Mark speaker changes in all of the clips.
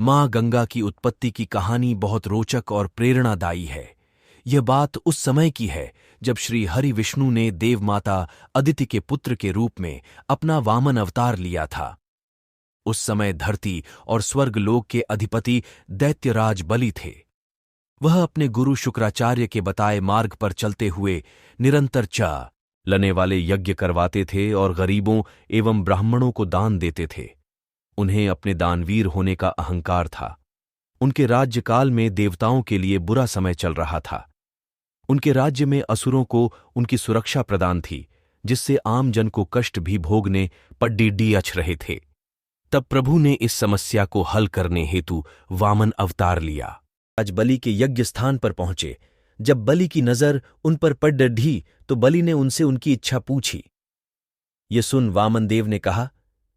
Speaker 1: माँ गंगा की उत्पत्ति की कहानी बहुत रोचक और प्रेरणादायी है। यह बात उस समय की है जब श्री हरि विष्णु ने देवमाता अदिति के पुत्र के रूप में अपना वामन अवतार लिया था। उस समय धरती और स्वर्गलोक के अधिपति दैत्यराज बलि थे। वह अपने गुरु शुक्राचार्य के बताए मार्ग पर चलते हुए निरंतर चलने वाले यज्ञ करवाते थे और गरीबों एवं ब्राह्मणों को दान देते थे। उन्हें अपने दानवीर होने का अहंकार था। उनके राज्यकाल में देवताओं के लिए बुरा समय चल रहा था। उनके राज्य में असुरों को उनकी सुरक्षा प्रदान थी, जिससे आम जन को कष्ट भी भोगने पड्डी अछ रहे थे। तब प्रभु ने इस समस्या को हल करने हेतु वामन अवतार लिया। आज बलि के यज्ञ स्थान पर पहुंचे। जब बलि की नजर उन पर पड़ ढी तो बलि ने उनसे उनकी इच्छा पूछी। ये सुन वामन देव ने कहा,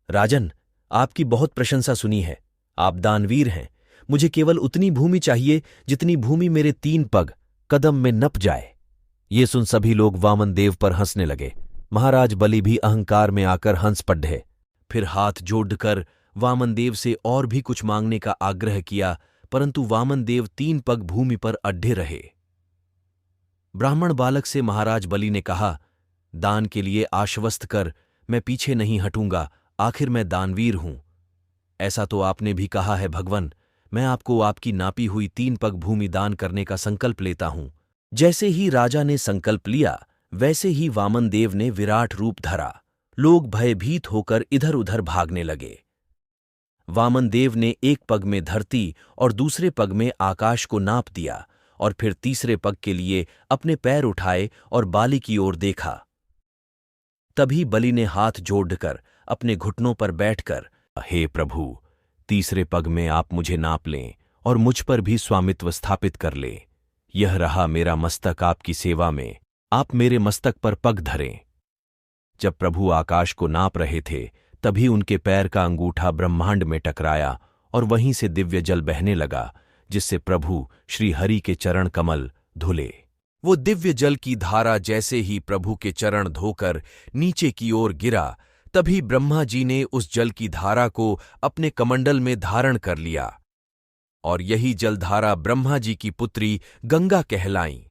Speaker 1: राजन, आपकी बहुत प्रशंसा सुनी है। आप दानवीर हैं। मुझे केवल उतनी भूमि चाहिए जितनी भूमि मेरे 3 पग कदम में नप जाए। ये सुन सभी लोग वामन देव पर हंसने लगे। महाराज बलि भी अहंकार में आकर हंस पड़े। फिर हाथ जोड़कर वामन देव से और भी कुछ मांगने का आग्रह किया, परंतु वामन देव 3 पग भूमि पर अड्ढे रहे। ब्राह्मण बालक से महाराज बलि ने कहा, दान के लिए आश्वस्त कर, मैं पीछे नहीं हटूंगा, आखिर मैं दानवीर हूं। ऐसा तो आपने भी कहा है भगवन। मैं आपको आपकी नापी हुई 3 पग भूमि दान करने का संकल्प लेता हूं। जैसे ही राजा ने संकल्प लिया, वैसे ही वामन देव ने विराट रूप धरा। लोग भयभीत होकर इधर उधर भागने लगे। वामन देव ने एक पग में धरती और दूसरे पग में आकाश को नाप दिया और फिर तीसरे पग के लिए अपने पैर उठाए और बाली की ओर देखा। तभी बलि ने हाथ जोड़कर अपने घुटनों पर बैठकर, हे प्रभु, तीसरे पग में आप मुझे नाप लें और मुझ पर भी स्वामित्व स्थापित कर लें। यह रहा मेरा मस्तक आपकी सेवा में, आप मेरे मस्तक पर पग धरें। जब प्रभु आकाश को नाप रहे थे, तभी उनके पैर का अंगूठा ब्रह्मांड में टकराया और वहीं से दिव्य जल बहने लगा, जिससे प्रभु श्री हरि के चरण कमल धुले। वो दिव्य जल की धारा जैसे ही प्रभु के चरण धोकर नीचे की ओर गिरा, तभी ब्रह्मा जी ने उस जल की धारा को अपने कमंडल में धारण कर लिया और यही जलधारा ब्रह्मा जी की पुत्री गंगा कहलाई।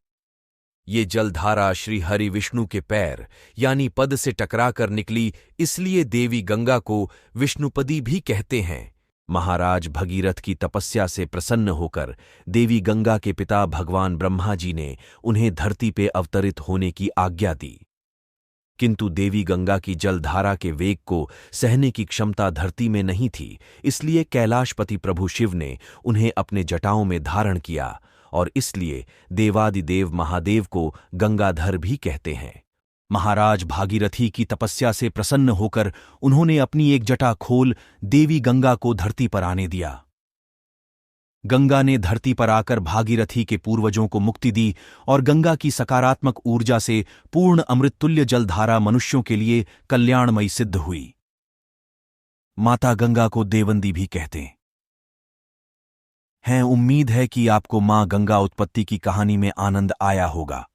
Speaker 1: ये जलधारा श्री हरि विष्णु के पैर यानी पद से टकराकर निकली, इसलिए देवी गंगा को विष्णुपदी भी कहते हैं। महाराज भगीरथ की तपस्या से प्रसन्न होकर देवी गंगा के पिता भगवान ब्रह्मा जी ने उन्हें धरती पे अवतरित होने की आज्ञा दी। किंतु देवी गंगा की जलधारा के वेग को सहने की क्षमता धरती में नहीं थी, इसलिए कैलाशपति प्रभु शिव ने उन्हें अपने जटाओं में धारण किया और इसलिए देवादिदेव महादेव को गंगाधर भी कहते हैं। महाराज भागीरथी की तपस्या से प्रसन्न होकर उन्होंने अपनी एक जटा खोल देवी गंगा को धरती पर आने दिया। गंगा ने धरती पर आकर भागीरथी के पूर्वजों को मुक्ति दी और गंगा की सकारात्मक ऊर्जा से पूर्ण अमृततुल्य जलधारा मनुष्यों के लिए कल्याणमयी सिद्ध हुई। माता गंगा को देवंदी भी कहते हैं। उम्मीद है कि आपको मां गंगा उत्पत्ति की कहानी में आनंद आया होगा।